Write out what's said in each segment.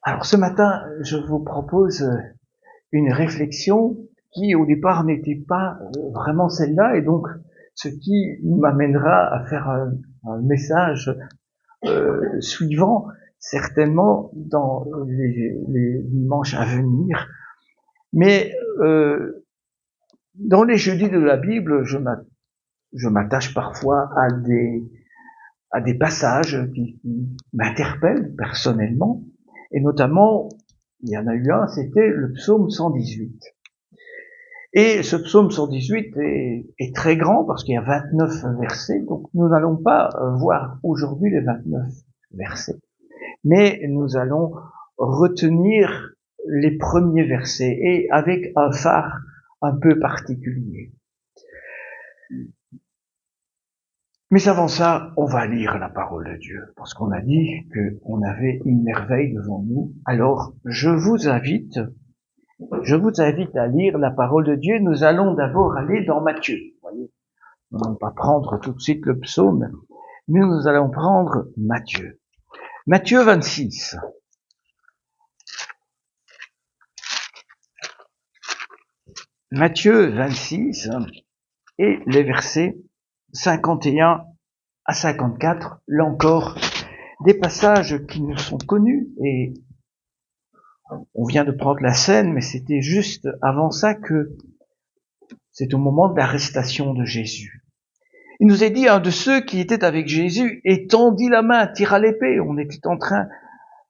Alors ce matin, je vous propose une réflexion qui au départ n'était pas vraiment celle-là, et donc ce qui m'amènera à faire un message suivant, certainement dans les dimanches à venir. Mais dans les jeudis de la Bible, je m'attache parfois à des passages qui m'interpellent personnellement, et notamment, il y en a eu un, c'était le psaume 118. Et ce psaume 118 est très grand parce qu'il y a 29 versets, donc nous n'allons pas voir aujourd'hui les 29 versets, mais nous allons retenir les premiers versets et avec un phare un peu particulier. Mais avant ça, on va lire la parole de Dieu, parce qu'on a dit qu'on avait une merveille devant nous. Alors, je vous invite à lire la parole de Dieu. Nous allons d'abord aller dans Matthieu. Vous voyez, nous n'allons pas prendre tout de suite le psaume, mais nous allons prendre Matthieu. Matthieu 26. Matthieu 26 et les versets 51 à 54, là encore, des passages qui nous sont connus, et on vient de prendre la scène, mais c'était juste avant ça que c'est au moment de l'arrestation de Jésus. Il nous est dit, un de ceux qui étaient avec Jésus étendit la main, tira l'épée, on était en train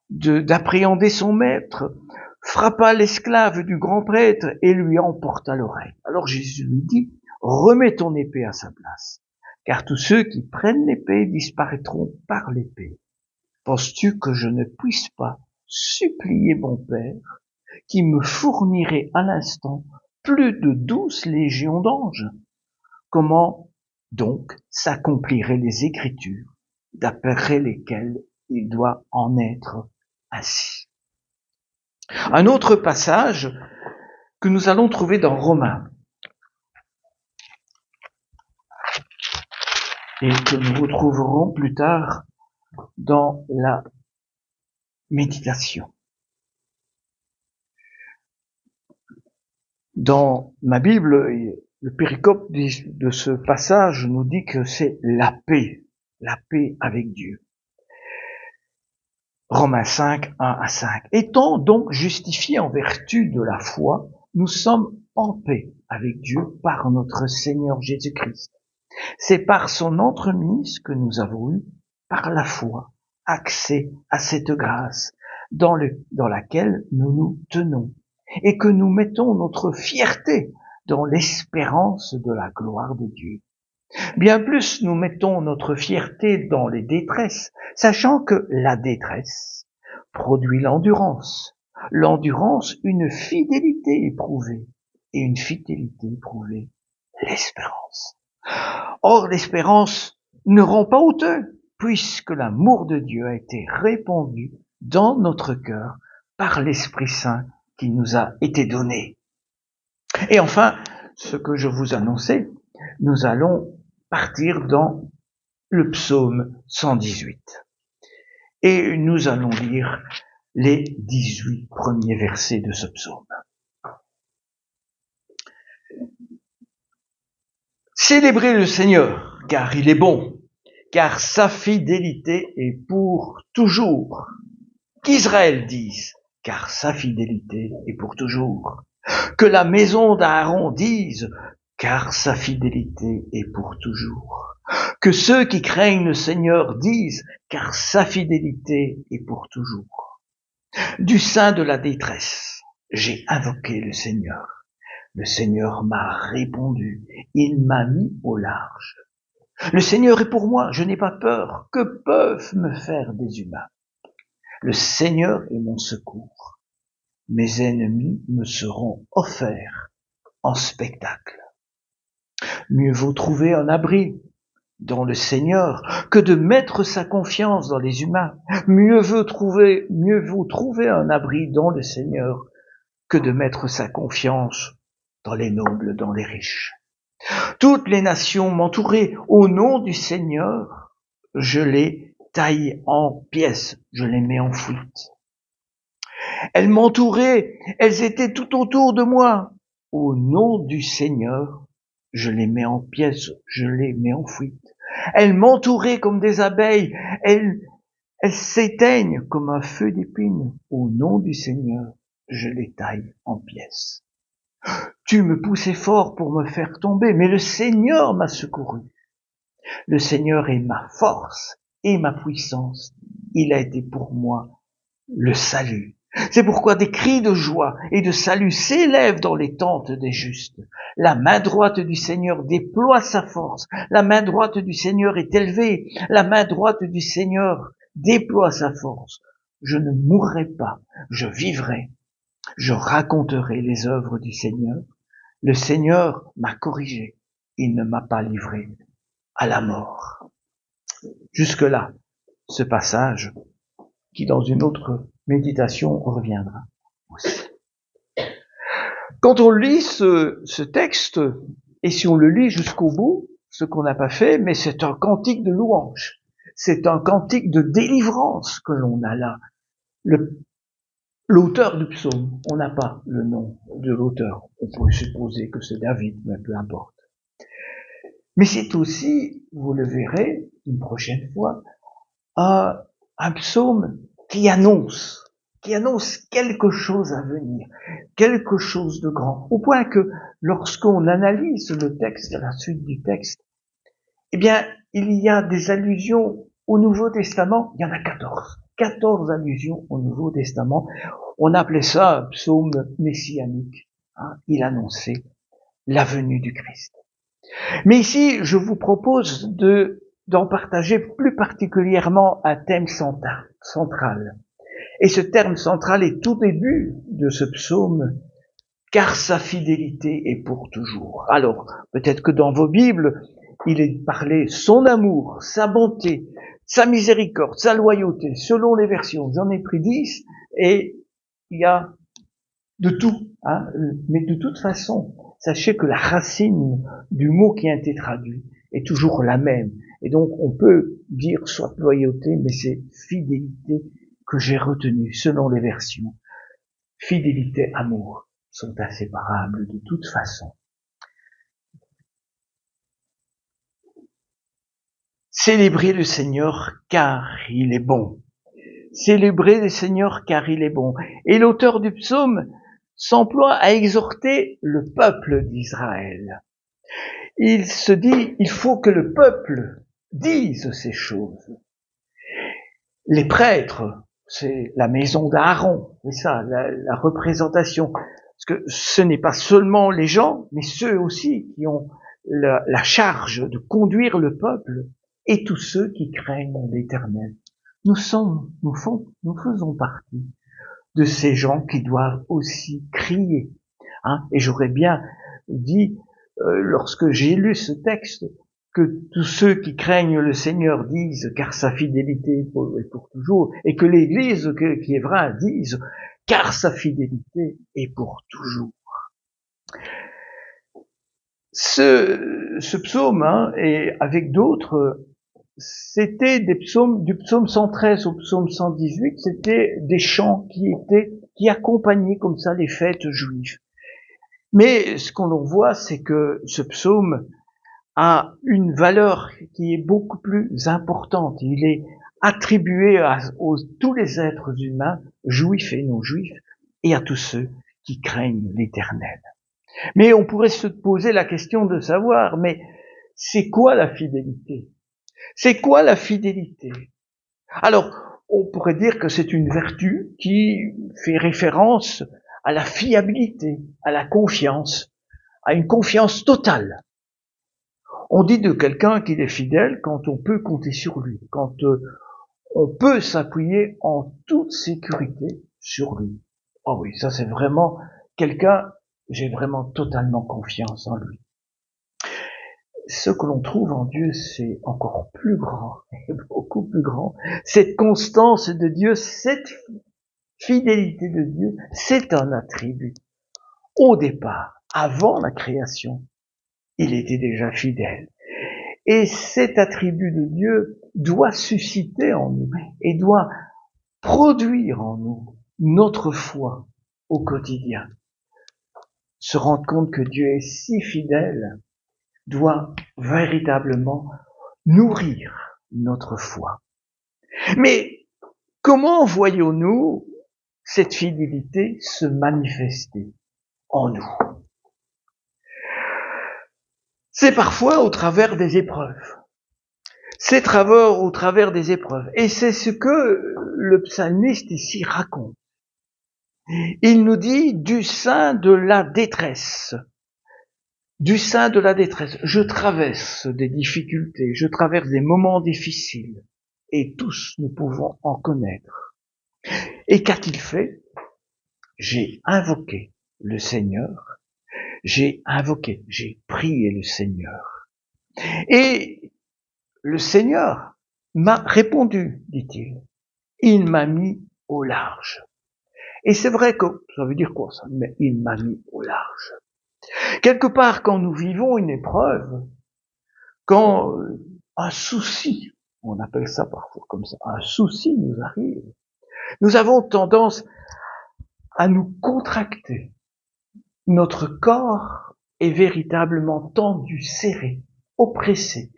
d'appréhender son maître, frappa l'esclave du grand prêtre et lui emporta l'oreille. Alors Jésus lui dit, remets ton épée à sa place, car tous ceux qui prennent l'épée disparaîtront par l'épée. Penses-tu que je ne puisse pas supplier mon Père, qui me fournirait à l'instant plus de 12 légions d'anges? Comment donc s'accompliraient les Écritures, d'après lesquelles il doit en être ainsi? Un autre passage que nous allons trouver dans Romains, et que nous retrouverons plus tard dans la méditation. Dans ma Bible, le péricope de ce passage nous dit que c'est la paix avec Dieu. Romains 5, 1 à 5. Étant donc justifiés en vertu de la foi, nous sommes en paix avec Dieu par notre Seigneur Jésus-Christ. C'est par son entremise que nous avons eu, par la foi, accès à cette grâce dans laquelle nous nous tenons et que nous mettons notre fierté dans l'espérance de la gloire de Dieu. Bien plus, nous mettons notre fierté dans les détresses, sachant que la détresse produit l'endurance. L'endurance, une fidélité éprouvée, et une fidélité éprouvée, l'espérance. Or, l'espérance ne rend pas honteux, puisque l'amour de Dieu a été répandu dans notre cœur par l'Esprit Saint qui nous a été donné. Et enfin, ce que je vous annonçais, nous allons partir dans le psaume 118. Et nous allons lire les 18 premiers versets de ce psaume. Célébrez le Seigneur, car il est bon, car sa fidélité est pour toujours. Qu'Israël dise, car sa fidélité est pour toujours. Que la maison d'Aaron dise, car sa fidélité est pour toujours. Que ceux qui craignent le Seigneur disent, car sa fidélité est pour toujours. Du sein de la détresse, j'ai invoqué le Seigneur. Le Seigneur m'a répondu, il m'a mis au large. Le Seigneur est pour moi, je n'ai pas peur. Que peuvent me faire des humains? Le Seigneur est mon secours. Mes ennemis me seront offerts en spectacle. Mieux vaut trouver un abri dans le Seigneur que de mettre sa confiance dans les humains. Mieux vaut trouver un abri dans le Seigneur que de mettre sa confiance dans les nobles, dans les riches. Toutes les nations m'entouraient. Au nom du Seigneur, je les taille en pièces, je les mets en fuite. Elles m'entouraient, elles étaient tout autour de moi. Au nom du Seigneur, je les mets en pièces, je les mets en fuite. Elles m'entouraient comme des abeilles, elles s'éteignent comme un feu d'épine. Au nom du Seigneur, je les taille en pièces. Tu me poussais fort pour me faire tomber, mais le Seigneur m'a secouru. Le Seigneur est ma force et ma puissance. Il a été pour moi le salut. C'est pourquoi des cris de joie et de salut s'élèvent dans les tentes des justes. La main droite du Seigneur déploie sa force. La main droite du Seigneur est élevée. La main droite du Seigneur déploie sa force. Je ne mourrai pas, je vivrai. Je raconterai les œuvres du Seigneur. Le Seigneur m'a corrigé. Il ne m'a pas livré à la mort. Jusque-là, ce passage qui, dans une autre méditation, reviendra aussi. Quand on lit ce texte, et si on le lit jusqu'au bout, ce qu'on n'a pas fait, mais c'est un cantique de louange. C'est un cantique de délivrance que l'on a là. L'auteur du psaume, on n'a pas le nom de l'auteur. On pourrait supposer que c'est David, mais peu importe. Mais c'est aussi, vous le verrez une prochaine fois, un psaume qui annonce quelque chose à venir, quelque chose de grand, au point que lorsqu'on analyse le texte, la suite du texte, eh bien, il y a des allusions au Nouveau Testament, il y en a 14 allusions au Nouveau Testament. On appelait ça un psaume messianique. Il annonçait la venue du Christ. Mais ici, je vous propose d'en partager plus particulièrement un thème central. Et ce terme central est tout début de ce psaume, car sa fidélité est pour toujours. Alors, peut-être que dans vos Bibles, il est parlé son amour, sa bonté, sa miséricorde, sa loyauté, selon les versions. J'en ai pris 10 et il y a de tout. Mais de toute façon, sachez que la racine du mot qui a été traduit est toujours la même. Et donc, on peut dire soit loyauté, mais c'est fidélité que j'ai retenu selon les versions. Fidélité, amour sont inséparables de toute façon. Célébrez le Seigneur car il est bon. Célébrez le Seigneur car il est bon. Et l'auteur du psaume s'emploie à exhorter le peuple d'Israël. Il se dit, il faut que le peuple dise ces choses. Les prêtres, c'est la maison d'Aaron, c'est ça, la représentation. Parce que ce n'est pas seulement les gens, mais ceux aussi qui ont la charge de conduire le peuple et tous ceux qui craignent l'Éternel. Nous faisons partie de ces gens qui doivent aussi crier. Et j'aurais bien dit, lorsque j'ai lu ce texte, que tous ceux qui craignent le Seigneur disent car sa fidélité est pour toujours, et que l'Église qui est vraie dise car sa fidélité est pour toujours. Ce psaume, et avec d'autres, c'était des psaumes, du psaume 113 au psaume 118, c'était des chants qui accompagnaient comme ça les fêtes juives. Mais ce qu'on voit, c'est que ce psaume a une valeur qui est beaucoup plus importante. Il est attribué à tous les êtres humains, juifs et non juifs, et à tous ceux qui craignent l'Éternel. Mais on pourrait se poser la question de savoir, mais c'est quoi la fidélité? C'est quoi la fidélité? Alors, on pourrait dire que c'est une vertu qui fait référence à la fiabilité, à la confiance, à une confiance totale. On dit de quelqu'un qu'il est fidèle quand on peut compter sur lui, quand on peut s'appuyer en toute sécurité sur lui. Oh oui, ça c'est vraiment quelqu'un, j'ai vraiment totalement confiance en lui. Ce que l'on trouve en Dieu, c'est encore plus grand, beaucoup plus grand. Cette constance de Dieu, cette fidélité de Dieu, c'est un attribut. Au départ, avant la création, il était déjà fidèle. Et cet attribut de Dieu doit susciter en nous et doit produire en nous notre foi au quotidien. Se rendre compte que Dieu est si fidèle doit véritablement nourrir notre foi. Mais comment voyons-nous cette fidélité se manifester en nous? C'est parfois au travers des épreuves. C'est au travers des épreuves. Et c'est ce que le psalmiste ici raconte. Il nous dit du sein de la détresse. Du sein de la détresse. Je traverse des difficultés, je traverse des moments difficiles. Et tous nous pouvons en connaître. Et qu'a-t-il fait? J'ai invoqué le Seigneur. J'ai prié le Seigneur. Et le Seigneur m'a répondu, dit-il. Il m'a mis au large. Et c'est vrai que, ça veut dire quoi ça? Mais il m'a mis au large. Quelque part, quand nous vivons une épreuve, quand un souci, on appelle ça parfois comme ça, un souci nous arrive, nous avons tendance à nous contracter. Notre corps est véritablement tendu, serré, oppressé.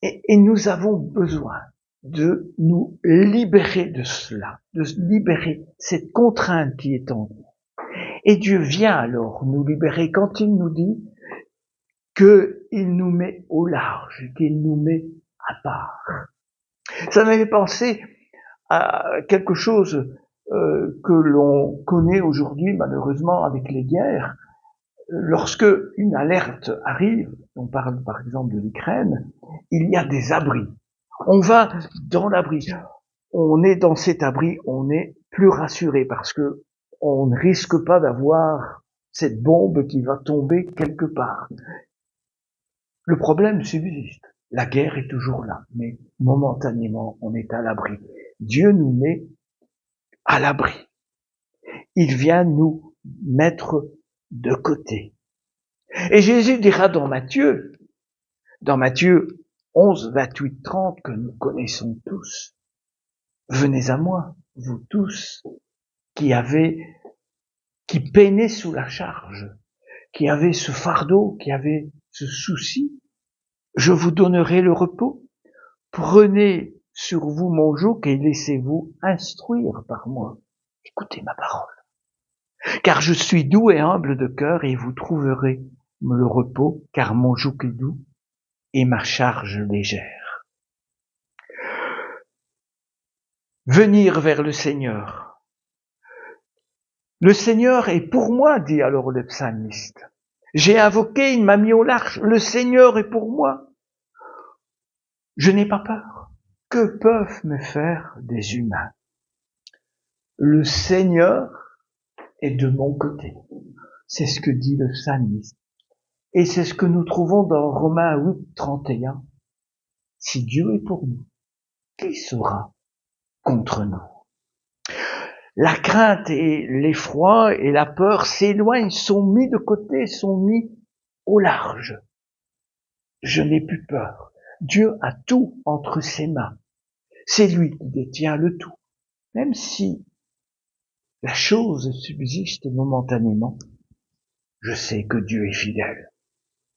Et nous avons besoin de nous libérer de cela, de libérer cette contrainte qui est en nous. Et Dieu vient alors nous libérer quand il nous dit qu'il nous met au large, qu'il nous met à part. Ça m'avait pensé à quelque chose que l'on connaît aujourd'hui malheureusement avec les guerres. Lorsque une alerte arrive, on parle par exemple de l'Ukraine, il y a des abris. On va dans l'abri. On est dans cet abri, on est plus rassuré parce que on ne risque pas d'avoir cette bombe qui va tomber quelque part. Le problème subsiste. La guerre est toujours là, mais momentanément, on est à l'abri. Dieu nous met à l'abri. Il vient nous mettre de côté. Et Jésus dira dans Matthieu 11, 28, 30, que nous connaissons tous, venez à moi, vous tous, qui peinez sous la charge, qui avez ce fardeau, qui avez ce souci, je vous donnerai le repos. Prenez sur vous mon joug et laissez-vous instruire par moi. Écoutez ma parole. Car je suis doux et humble de cœur et vous trouverez le repos, car mon joug est doux et ma charge légère. Venir vers le Seigneur. Le Seigneur est pour moi, dit alors le psalmiste. J'ai invoqué, il m'a mis au large. Le Seigneur est pour moi. Je n'ai pas peur. Que peuvent me faire des humains? Le Seigneur est de mon côté. C'est ce que dit le psalmiste. Et c'est ce que nous trouvons dans Romains 8, 31. Si Dieu est pour nous, qui sera contre nous? La crainte et l'effroi et la peur s'éloignent, sont mis de côté, sont mis au large. Je n'ai plus peur. Dieu a tout entre ses mains. C'est lui qui détient le tout. Même si la chose subsiste momentanément, je sais que Dieu est fidèle.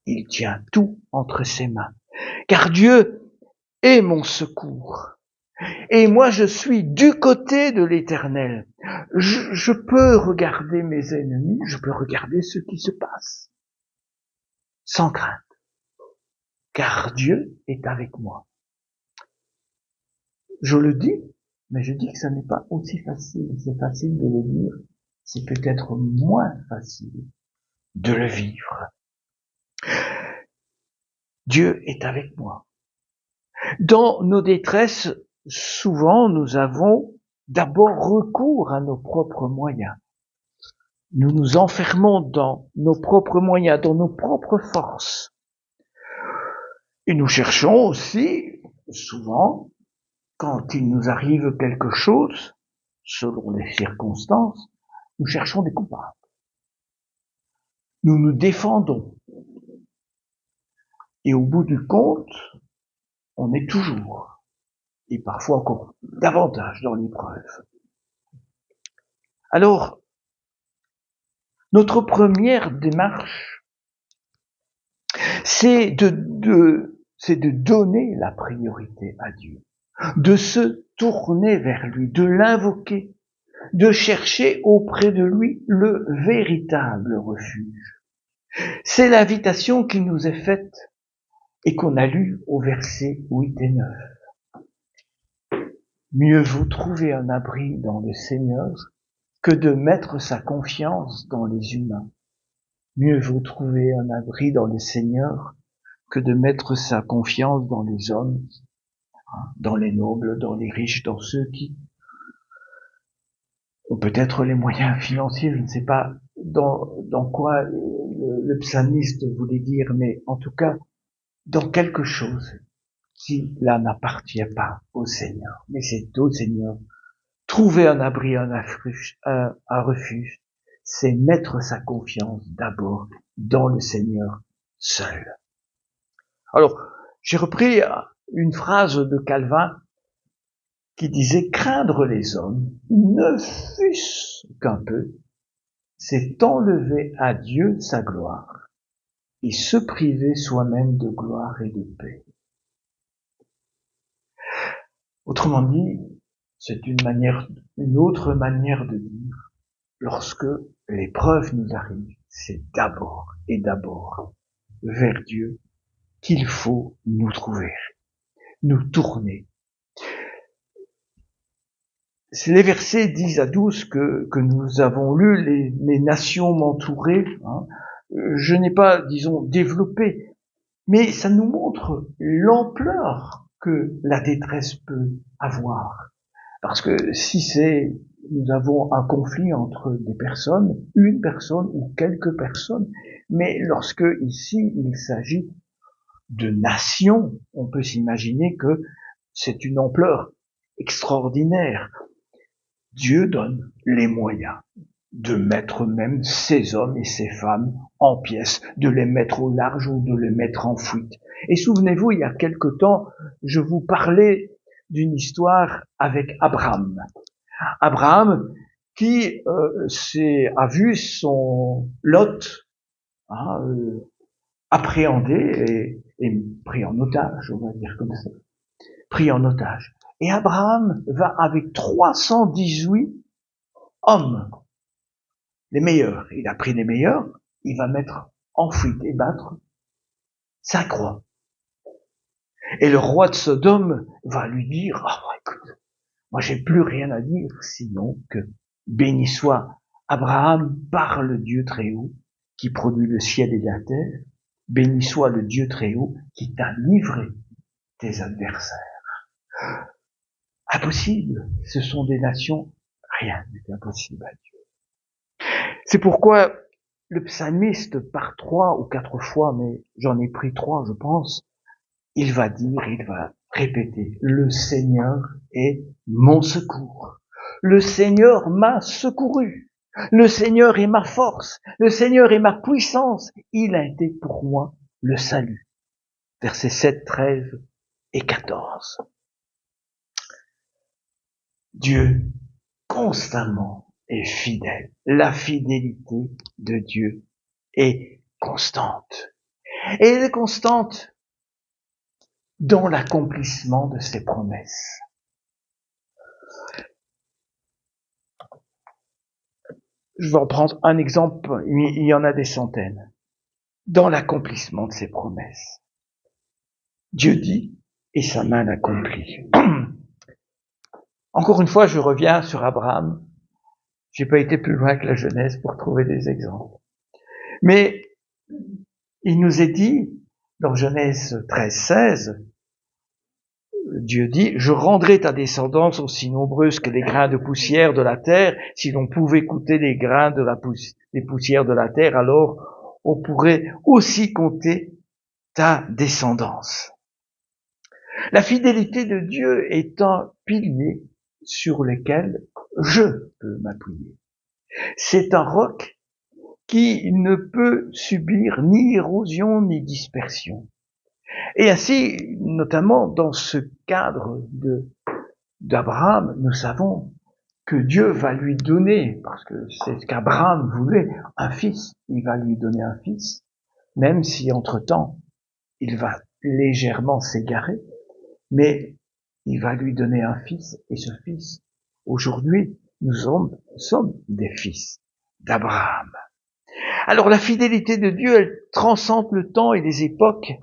Il tient tout entre ses mains. Car Dieu est mon secours. Et moi, je suis du côté de l'Éternel. Je peux regarder mes ennemis, je peux regarder ce qui se passe. Sans crainte. Car Dieu est avec moi. Je le dis, mais je dis que ça n'est pas aussi facile. C'est facile de le dire. C'est peut-être moins facile de le vivre. Dieu est avec moi. Dans nos détresses, souvent, nous avons d'abord recours à nos propres moyens. Nous nous enfermons dans nos propres moyens, dans nos propres forces. Et nous cherchons aussi, souvent, quand il nous arrive quelque chose, selon les circonstances, nous cherchons des coupables. Nous nous défendons. Et au bout du compte, on est toujours, et parfois encore davantage dans l'épreuve. Alors, notre première démarche, c'est de donner la priorité à Dieu, de se tourner vers lui, de l'invoquer, de chercher auprès de lui le véritable refuge. C'est l'invitation qui nous est faite et qu'on a lue au verset 8 et 9. Mieux vaut trouver un abri dans le Seigneur que de mettre sa confiance dans les humains. Mieux vaut trouver un abri dans le Seigneur que de mettre sa confiance dans les hommes, dans les nobles, dans les riches, dans ceux qui ont peut-être les moyens financiers, je ne sais pas dans quoi le psalmiste voulait dire, mais en tout cas, dans quelque chose qui là n'appartient pas au Seigneur, mais c'est au Seigneur. Trouver un abri, un refuge, c'est mettre sa confiance d'abord dans le Seigneur seul. Alors, j'ai repris une phrase de Calvin qui disait « Craindre les hommes, ne fût-ce qu'un peu, c'est enlever à Dieu sa gloire et se priver soi-même de gloire et de paix. » Autrement dit, c'est une autre manière de dire, lorsque l'épreuve nous arrive, c'est d'abord et d'abord vers Dieu qu'il faut nous trouver, nous tourner. Les versets 10 à 12 que nous avons lus, les nations m'entouraient, je n'ai pas, disons, développé, mais ça nous montre l'ampleur que la détresse peut avoir. Parce que si nous avons un conflit entre des personnes, une personne ou quelques personnes, mais lorsque ici il s'agit de nations, on peut s'imaginer que c'est une ampleur extraordinaire. Dieu donne les moyens de mettre même ces hommes et ces femmes en pièces, de les mettre au large ou de les mettre en fuite. Et souvenez-vous, il y a quelque temps, je vous parlais d'une histoire avec Abraham. Abraham qui a vu son Lot appréhendé et pris en otage, on va dire comme ça. Pris en otage. Et Abraham va avec 318 hommes, les meilleurs. Il a pris les meilleurs, il va mettre en fuite et battre sa croix. Et le roi de Sodome va lui dire, écoute, moi j'ai plus rien à dire sinon que béni soit Abraham par le Dieu très haut qui produit le ciel et la terre, béni soit le Dieu très haut qui t'a livré tes adversaires. Impossible, ce sont des nations, rien n'est impossible à Dieu. C'est pourquoi le psalmiste, par 3 ou 4 fois, mais j'en ai pris 3 je pense, il va répéter, le Seigneur est mon secours. Le Seigneur m'a secouru. Le Seigneur est ma force. Le Seigneur est ma puissance. Il a été pour moi le salut. Versets 7, 13 et 14. Dieu, constamment, est fidèle. La fidélité de Dieu est constante. Et elle est constante dans l'accomplissement de ses promesses. Je vais en prendre un exemple, il y en a des centaines. Dans l'accomplissement de ses promesses. Dieu dit, et sa main l'accomplit. Encore une fois, je reviens sur Abraham. J'ai pas été plus loin que la Genèse pour trouver des exemples. Mais il nous est dit, dans Genèse 13, 16, Dieu dit, je rendrai ta descendance aussi nombreuse que les grains de poussière de la terre. Si l'on pouvait compter les grains des poussières de la terre, alors on pourrait aussi compter ta descendance. La fidélité de Dieu est un pilier sur lequel je peux m'appuyer. C'est un roc qui ne peut subir ni érosion ni dispersion. Et ainsi, notamment dans ce cadre d'Abraham, nous savons que Dieu va lui donner, parce que c'est ce qu'Abraham voulait, un fils. Il va lui donner un fils, même si entre-temps, il va légèrement s'égarer, mais il va lui donner un fils, et ce fils, aujourd'hui, nous sommes des fils d'Abraham. Alors la fidélité de Dieu, elle transcende le temps et les époques,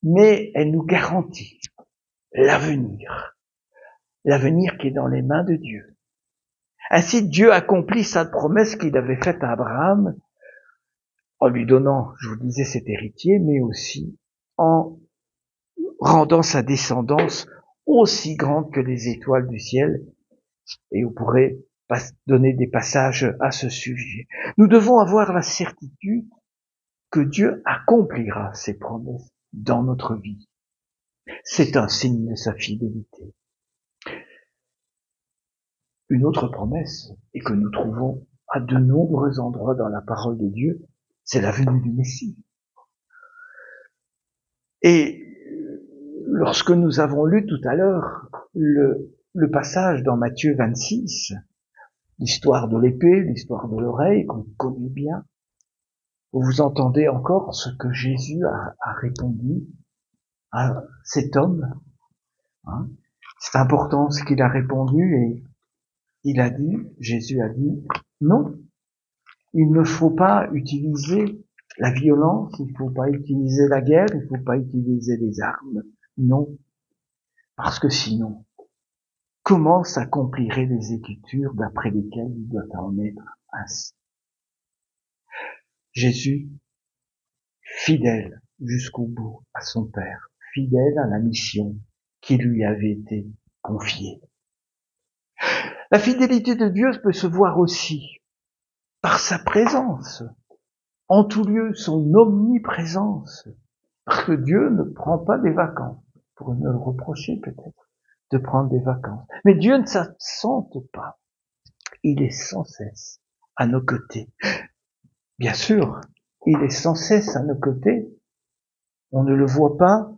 mais elle nous garantit l'avenir qui est dans les mains de Dieu. Ainsi, Dieu accomplit sa promesse qu'il avait faite à Abraham en lui donnant, je vous disais, cet héritier, mais aussi en rendant sa descendance aussi grande que les étoiles du ciel. Et on pourrait donner des passages à ce sujet. Nous devons avoir la certitude que Dieu accomplira ses promesses dans notre vie. C'est un signe de sa fidélité. Une autre promesse, et que nous trouvons à de nombreux endroits dans la parole de Dieu, c'est la venue du Messie. Et lorsque nous avons lu tout à l'heure le passage dans Matthieu 26, l'histoire de l'épée, l'histoire de l'oreille, qu'on connaît bien, vous entendez encore ce que Jésus a répondu à cet homme. Hein. C'est important ce qu'il a répondu, et Jésus a dit, non, il ne faut pas utiliser la violence, il ne faut pas utiliser la guerre, il ne faut pas utiliser les armes. Non, parce que sinon, comment s'accompliraient les Écritures d'après lesquelles il doit en être ainsi? Jésus, fidèle jusqu'au bout à son Père, fidèle à la mission qui lui avait été confiée. La fidélité de Dieu peut se voir aussi par sa présence, en tout lieu, son omniprésence, parce que Dieu ne prend pas des vacances, pour ne le reprocher peut-être de prendre des vacances. Mais Dieu ne s'absente pas, il est sans cesse à nos côtés. Bien sûr, il est sans cesse à nos côtés, on ne le voit pas,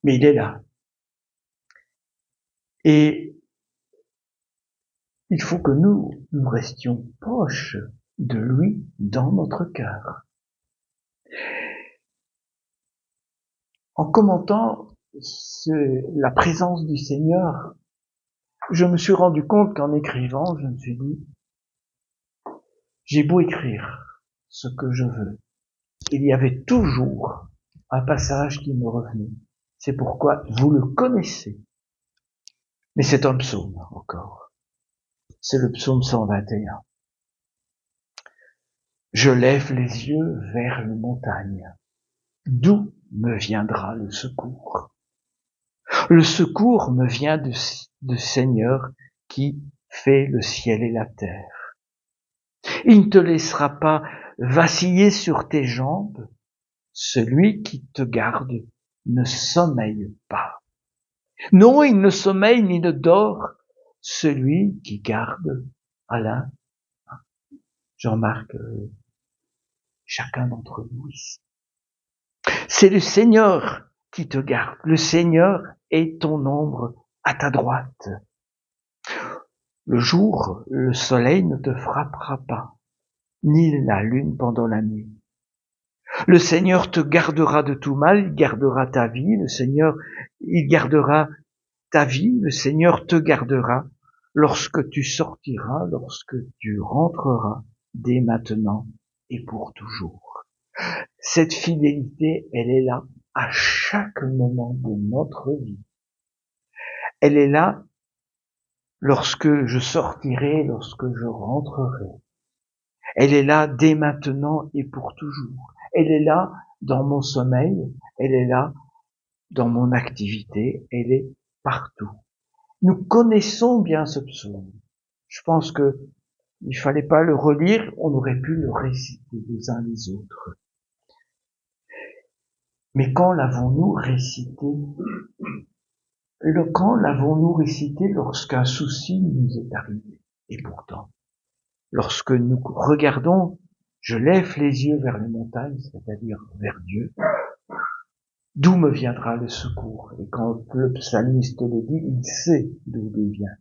mais il est là. Et il faut que nous restions proches de lui dans notre cœur. En commentant la présence du Seigneur, je me suis rendu compte qu'en écrivant, je me suis dit, j'ai beau écrire ce que je veux, il y avait toujours un passage qui me revenait. C'est pourquoi vous le connaissez. Mais c'est un psaume encore. C'est le psaume 121. Je lève les yeux vers les montagnes. D'où me viendra le secours? Le secours me vient du Seigneur qui fait le ciel et la terre. Il ne te laissera pas vaciller sur tes jambes. Celui qui te garde ne sommeille pas. Non, il ne sommeille ni ne dort. Celui qui garde Alain, Jean-Marc, chacun d'entre nous ici. C'est le Seigneur qui te garde. Le Seigneur est ton ombre à ta droite. Le jour, le soleil ne te frappera pas, ni la lune pendant la nuit. Le Seigneur te gardera de tout mal, il gardera ta vie, le Seigneur, il gardera ta vie, le Seigneur te gardera lorsque tu sortiras, lorsque tu rentreras, dès maintenant et pour toujours. Cette fidélité, elle est là à chaque moment de notre vie. Elle est là lorsque je sortirai, lorsque je rentrerai. Elle est là dès maintenant et pour toujours. Elle est là dans mon sommeil, elle est là dans mon activité, elle est partout. Nous connaissons bien ce psaume. Je pense que il fallait pas le relire, on aurait pu le réciter les uns les autres. Mais quand l'avons-nous récité? Quand l'avons-nous récité lorsqu'un souci nous est arrivé? Et pourtant, lorsque nous regardons, je lève les yeux vers les montagnes, c'est-à-dire vers Dieu, d'où me viendra le secours? Et quand le psalmiste le dit, il sait d'où il vient.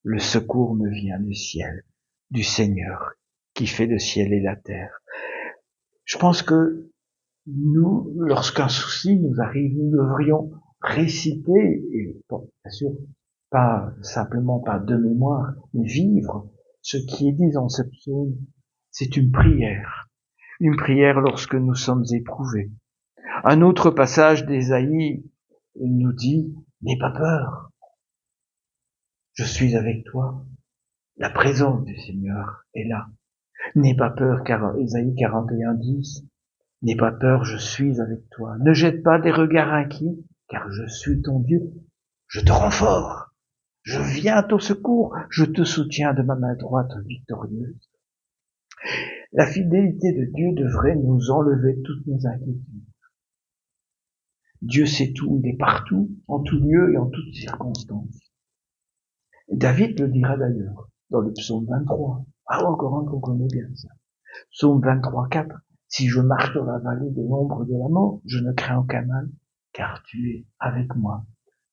Le secours me vient du ciel, du Seigneur, qui fait le ciel et la terre. Je pense que nous, lorsqu'un souci nous arrive, nous devrions réciter, et bon, bien sûr, pas simplement par de mémoire, mais vivre ce qui est dit dans ce psaume. C'est une prière lorsque nous sommes éprouvés. Un autre passage d'Ésaïe nous dit, n'aie pas peur, je suis avec toi. La présence du Seigneur est là. N'aie pas peur, car Ésaïe 41:10, n'aie pas peur, je suis avec toi. Ne jette pas des regards inquiets, car je suis ton Dieu. Je te rends fort. Je viens à ton secours. Je te soutiens de ma main droite victorieuse. La fidélité de Dieu devrait nous enlever toutes nos inquiétudes. Dieu sait tout, il est partout, en tout lieu et en toutes circonstances. David le dira d'ailleurs, dans le psaume 23. Ah, encore un qu'on connaît bien ça. Psaume 23:4. Si je marche dans la vallée de l'ombre de la mort, je ne crains aucun mal, car tu es avec moi.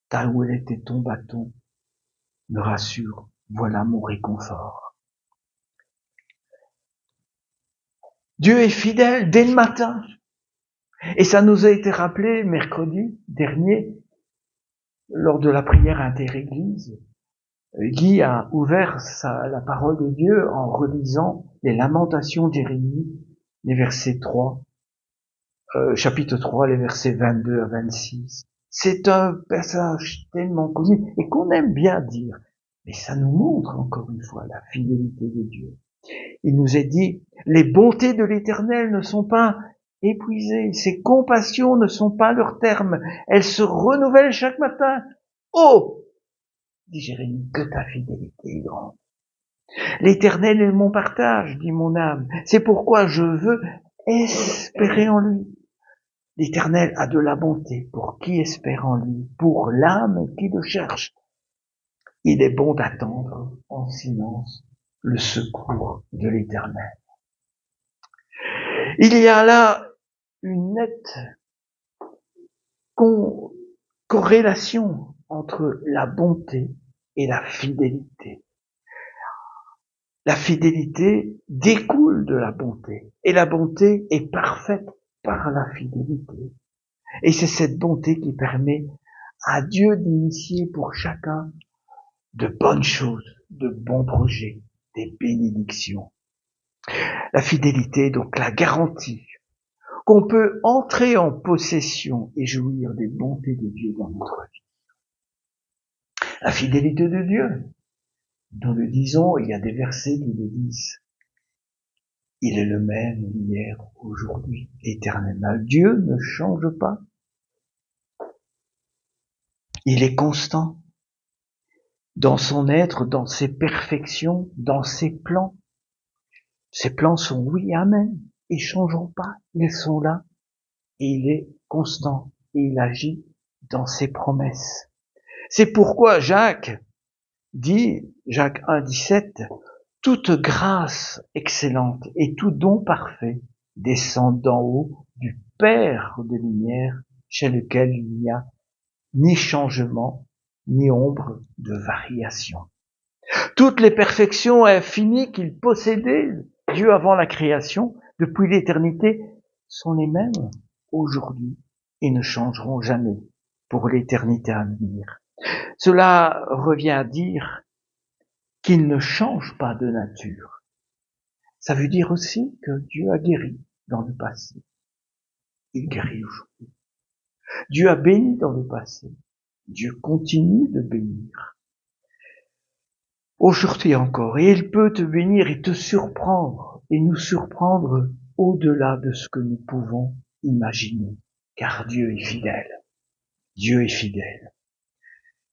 Ta houlette et ton bâton me rassurent. Voilà mon réconfort. Dieu est fidèle dès le matin. Et ça nous a été rappelé mercredi dernier, lors de la prière inter-église. Guy a ouvert la parole de Dieu en relisant les lamentations d'Érémie, les versets 3, chapitre 3, les versets 22 à 26. C'est un passage tellement connu et qu'on aime bien dire, mais ça nous montre encore une fois la fidélité de Dieu. Il nous est dit, les bontés de l'Éternel ne sont pas épuisées, ses compassions ne sont pas leur terme, elles se renouvellent chaque matin. Oh, dit Jérémie, que ta fidélité est grande. L'Éternel est mon partage, dit mon âme. C'est pourquoi je veux espérer en lui. L'Éternel a de la bonté pour qui espère en lui, pour l'âme qui le cherche. Il est bon d'attendre en silence le secours de l'Éternel. Il y a là une nette corrélation entre la bonté et la fidélité. La fidélité découle de la bonté, et la bonté est parfaite par la fidélité. Et c'est cette bonté qui permet à Dieu d'initier pour chacun de bonnes choses, de bons projets, des bénédictions. La fidélité, donc la garantie qu'on peut entrer en possession et jouir des bontés de Dieu dans notre vie. La fidélité de Dieu, nous le disons, il y a des versets qui le disent. Il est le même hier, aujourd'hui, éternellement. Dieu ne change pas. Il est constant dans son être, dans ses perfections, dans ses plans. Ses plans sont oui, amen. Ils changeront pas. Ils sont là. Et il est constant. Et il agit dans ses promesses. C'est pourquoi Jacques dit, Jacques 1:17, toute grâce excellente et tout don parfait descend d'en haut du Père des Lumières, chez lequel il n'y a ni changement, ni ombre de variation. Toutes les perfections infinies qu'il possédait, Dieu avant la création, depuis l'éternité, sont les mêmes aujourd'hui et ne changeront jamais pour l'éternité à venir. Cela revient à dire qu'il ne change pas de nature. Ça veut dire aussi que Dieu a guéri dans le passé. Il guérit aujourd'hui. Dieu a béni dans le passé. Dieu continue de bénir. Aujourd'hui encore. Et il peut te bénir et te surprendre et nous surprendre au-delà de ce que nous pouvons imaginer. Car Dieu est fidèle. Dieu est fidèle.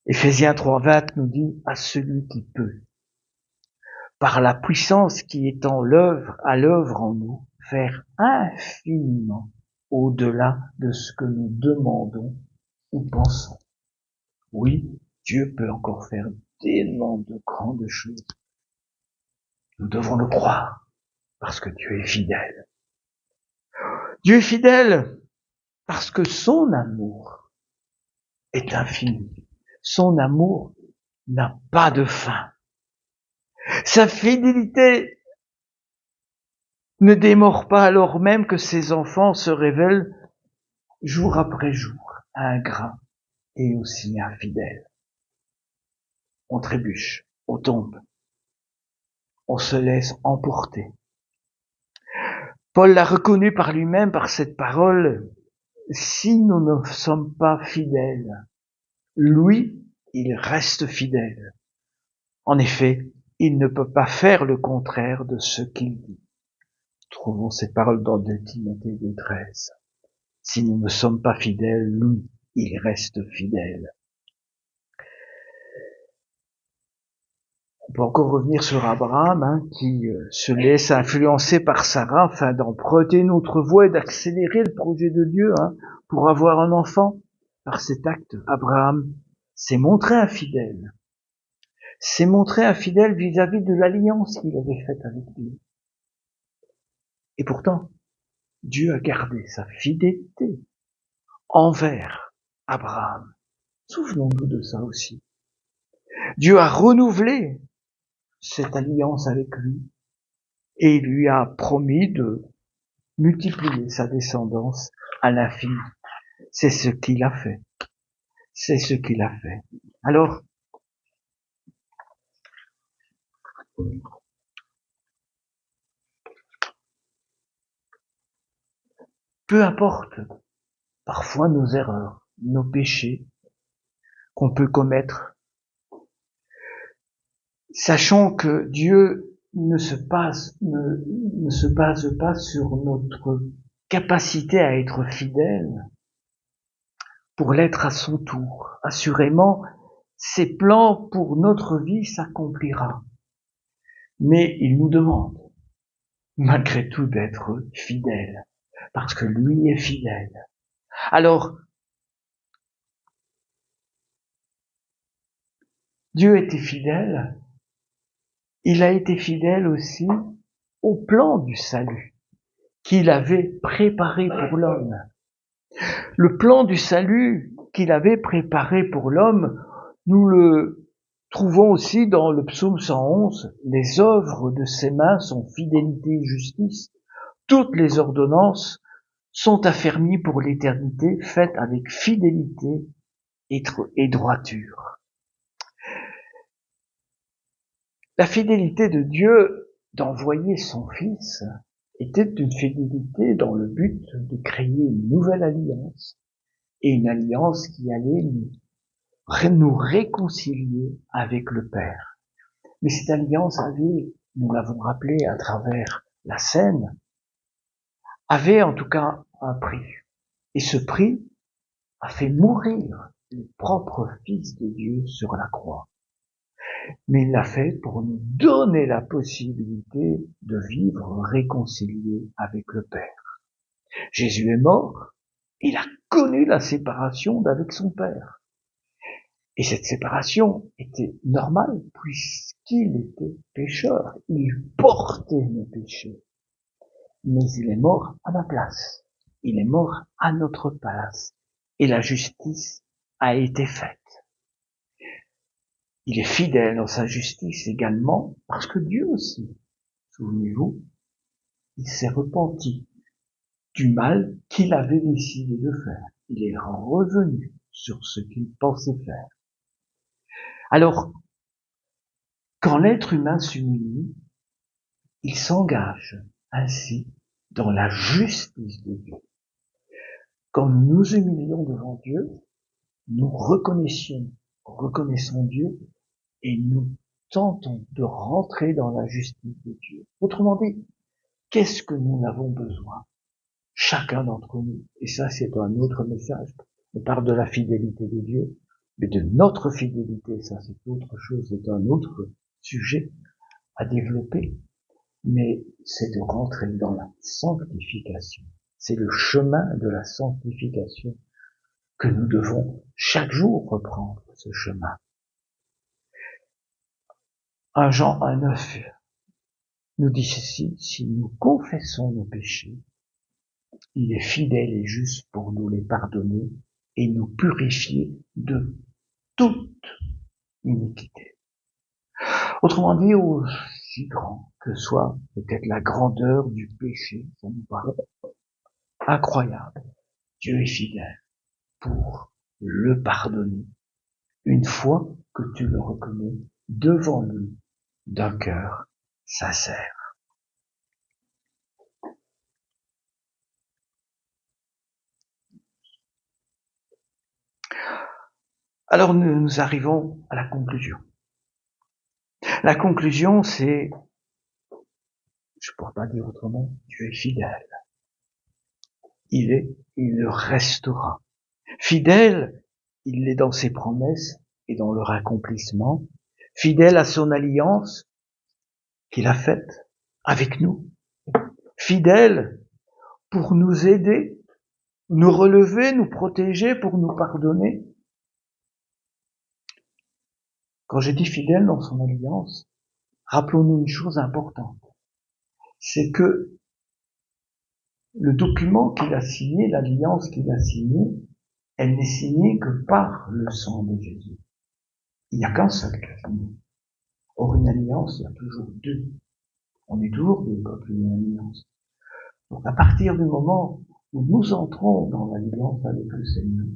Éphésiens 3:20 nous dit à celui qui peut, par la puissance qui est à l'œuvre en nous, faire infiniment au-delà de ce que nous demandons ou pensons. Oui, Dieu peut encore faire tellement de grandes choses. Nous devons le croire, parce que Dieu est fidèle. Dieu est fidèle parce que son amour est infini. Son amour n'a pas de fin. Sa fidélité ne démord pas alors même que ses enfants se révèlent jour après jour ingrats et aussi infidèles. On trébuche, on tombe, on se laisse emporter. Paul l'a reconnu par lui-même par cette parole. Si nous ne sommes pas fidèles, lui, il reste fidèle. En effet, il ne peut pas faire le contraire de ce qu'il dit. Trouvons ces paroles dans 2 Timothée 2,13. Si nous ne sommes pas fidèles, lui, il reste fidèle. On peut encore revenir sur Abraham, qui se laisse influencer par Sarah afin d'emprunter une autre voie et d'accélérer le projet de Dieu pour avoir un enfant. Par cet acte, Abraham s'est montré infidèle. S'est montré infidèle vis-à-vis de l'alliance qu'il avait faite avec Dieu. Et pourtant, Dieu a gardé sa fidélité envers Abraham. Souvenons-nous de ça aussi. Dieu a renouvelé cette alliance avec lui et il lui a promis de multiplier sa descendance à l'infini. C'est ce qu'il a fait. C'est ce qu'il a fait. Alors, peu importe parfois nos erreurs, nos péchés qu'on peut commettre, sachant que Dieu ne se base pas sur notre capacité à être fidèle pour l'être à son tour. Assurément, ses plans pour notre vie s'accomplira. Mais il nous demande, malgré tout, d'être fidèle, parce que lui est fidèle. Alors, Dieu était fidèle, il a été fidèle aussi au plan du salut qu'il avait préparé pour l'homme. Le plan du salut qu'il avait préparé pour l'homme, nous le trouvons aussi dans le psaume 111, les œuvres de ses mains sont fidélité et justice. Toutes les ordonnances sont affermies pour l'éternité, faites avec fidélité et droiture. La fidélité de Dieu d'envoyer son Fils était une fidélité dans le but de créer une nouvelle alliance, et une alliance qui allait nous réconcilier avec le Père. Mais cette alliance avait, nous l'avons rappelé à travers la scène, avait en tout cas un prix. Et ce prix a fait mourir le propre Fils de Dieu sur la croix. Mais il l'a fait pour nous donner la possibilité de vivre réconcilié avec le Père. Jésus est mort, il a connu la séparation d'avec son Père. Et cette séparation était normale puisqu'il était pécheur. Il portait nos péchés. Mais il est mort à ma place. Il est mort à notre place. Et la justice a été faite. Il est fidèle dans sa justice également parce que Dieu aussi, souvenez-vous, il s'est repenti du mal qu'il avait décidé de faire. Il est revenu sur ce qu'il pensait faire. Alors, quand l'être humain s'humilie, il s'engage ainsi dans la justice de Dieu. Quand nous nous humilions devant Dieu, nous reconnaissons Dieu et nous tentons de rentrer dans la justice de Dieu. Autrement dit, qu'est-ce que nous avons besoin? Chacun d'entre nous. Et ça, c'est un autre message. On parle de la fidélité de Dieu, mais de notre fidélité, ça c'est autre chose, c'est un autre sujet à développer. Mais c'est de rentrer dans la sanctification. C'est le chemin de la sanctification que nous devons chaque jour reprendre ce chemin. 1 Jean 1,9 nous dit ceci, si nous confessons nos péchés, il est fidèle et juste pour nous les pardonner et nous purifier de toute iniquité. Autrement dit, aussi grand que soit peut-être la grandeur du péché, ça nous paraît incroyable. Dieu est fidèle pour le pardonner une fois que tu le reconnais devant lui d'un cœur sincère. Alors nous arrivons à la conclusion. La conclusion, c'est, je ne pourrais pas dire autrement, Dieu est fidèle. Il le restera. Fidèle, il l'est dans ses promesses et dans leur accomplissement. Fidèle à son alliance qu'il a faite avec nous. Fidèle pour nous aider, nous relever, nous protéger, pour nous pardonner. Quand je dis fidèle dans son alliance, rappelons-nous une chose importante. C'est que le document qu'il a signé, l'alliance qu'il a signée, elle n'est signée que par le sang de Jésus. Il n'y a qu'un seul qui a signé. Or, une alliance, il y a toujours deux. On est toujours deux quand il y a une alliance. Donc, à partir du moment où nous entrons dans l'alliance avec le Seigneur,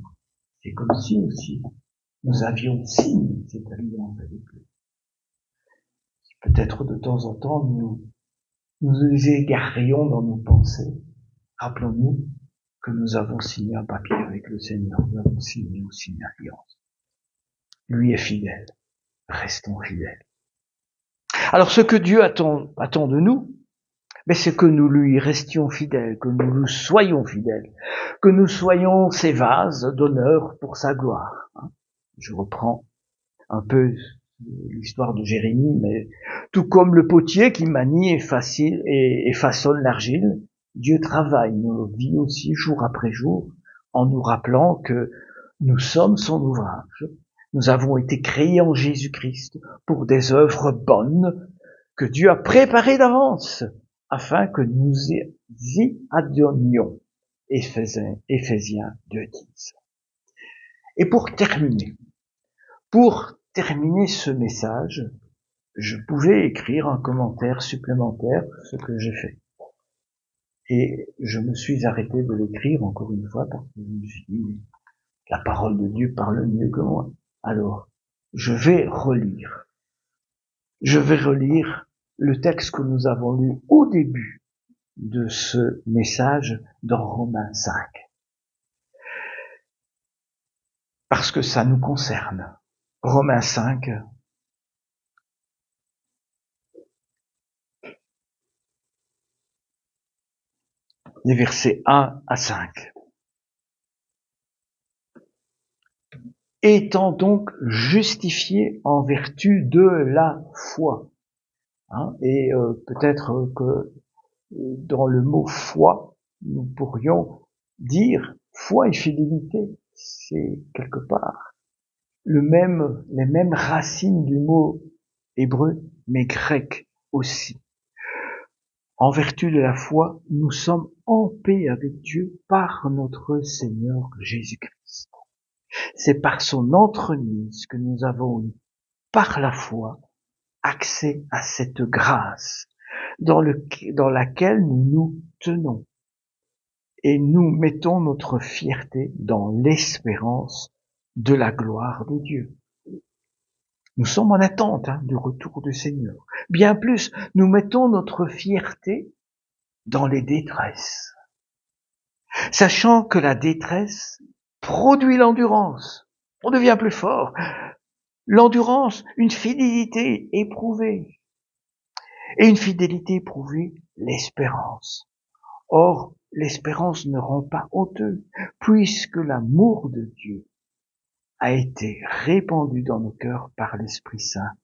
c'est comme si aussi nous avions signé cette alliance avec lui. Peut-être de temps en temps, nous égarions dans nos pensées. Rappelons-nous que nous avons signé un papier avec le Seigneur. Nous avons signé aussi une alliance. Lui est fidèle. Restons fidèles. Alors, ce que Dieu attend de nous, c'est que nous lui restions fidèles, que nous lui soyons fidèles, que nous soyons ses vases d'honneur pour sa gloire. Je reprends un peu l'histoire de Jérémie, mais tout comme le potier qui manie et façonne l'argile, Dieu travaille nos vies aussi jour après jour en nous rappelant que nous sommes son ouvrage. Nous avons été créés en Jésus-Christ pour des œuvres bonnes que Dieu a préparées d'avance afin que nous y adonnions. Éphésiens 2:10. Et pour terminer ce message, je pouvais écrire un commentaire supplémentaire, ce que j'ai fait. Et je me suis arrêté de l'écrire encore une fois parce que je me suis dit, la parole de Dieu parle mieux que moi. Alors, je vais relire le texte que nous avons lu au début de ce message dans Romains 5. Parce que ça nous concerne. Romains 5, les versets 1 à 5. Étant donc justifiés en vertu de la foi. Et peut-être que dans le mot foi, nous pourrions dire foi et fidélité, c'est quelque part les mêmes racines du mot hébreu, mais grec aussi. En vertu de la foi, nous sommes en paix avec Dieu par notre Seigneur Jésus-Christ. C'est par son entremise que nous avons eu, par la foi, accès à cette grâce dans laquelle nous nous tenons. Et nous mettons notre fierté dans l'espérance de la gloire de Dieu. Nous sommes en attente du retour du Seigneur. Bien plus, nous mettons notre fierté dans les détresses, sachant que la détresse produit l'endurance. On devient plus fort. L'endurance, une fidélité éprouvée. Et une fidélité éprouvée, l'espérance. Or, l'espérance ne rend pas honteux, puisque l'amour de Dieu a été répandu dans nos cœurs par l'Esprit Saint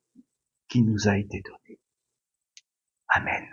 qui nous a été donné. Amen.